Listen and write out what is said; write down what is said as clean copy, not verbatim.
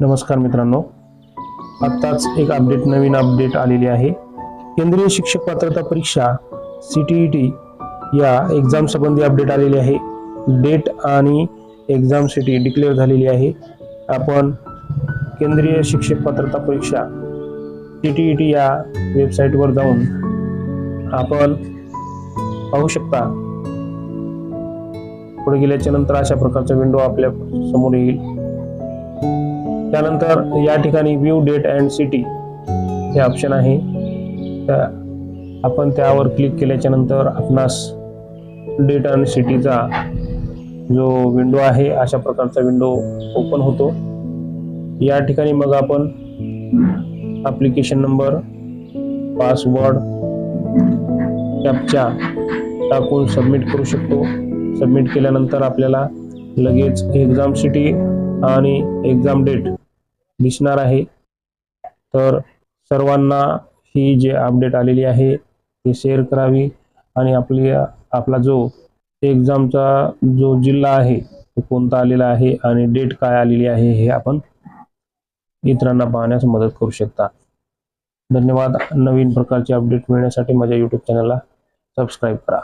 नमस्कार मित्रांनो, आत्ताच एक नवीन अपडेट आलेली आहे। केंद्रीय शिक्षक पात्रता परीक्षा CTET या एक्झाम संबंधी अपडेट आलेली आहे। डेट आणि एक्झाम सिटी डिक्लेअर झालेली आहे। आपण केंद्रीय शिक्षक पात्रता परीक्षा CTET या वेबसाईटवर जाऊन आपण पाहू शकता। पुढे गेल्याच्या नंतर अशा प्रकारचा विंडो आपल्या समोर येईल। त्यानंतर या ठिकाणी व्ह्यू डेट अँड सिटी हे ऑप्शन आहे। आपण त्यावर क्लिक केल्याच्या नंतर आपणास डेट आणि सिटीचा जो विंडो आहे अशा प्रकारचा विंडो ओपन होतो। या ठिकाणी मग आपण ॲप्लिकेशन नंबर, पासवर्ड, कॅप्चा टाकून सबमिट करू शकतो। सबमिट केल्यानंतर आपल्याला लगेच एक्झाम सिटी आणि एक्झाम डेट दिसणार आहे। तर सर्वांना ही जे अपडेट आलेली आहे ती शेअर करावी आणि आपला जो एक्झामचा जो जिल्हा आहे तो कोणता आलेला आहे आणि डेट काय आलेली आहे हे आपण इतरांना पाहण्यास मदत करू शकता। धन्यवाद। नवीन प्रकारचे अपडेट मिळण्यासाठी माझ्या YouTube चॅनलला सबस्क्राइब करा।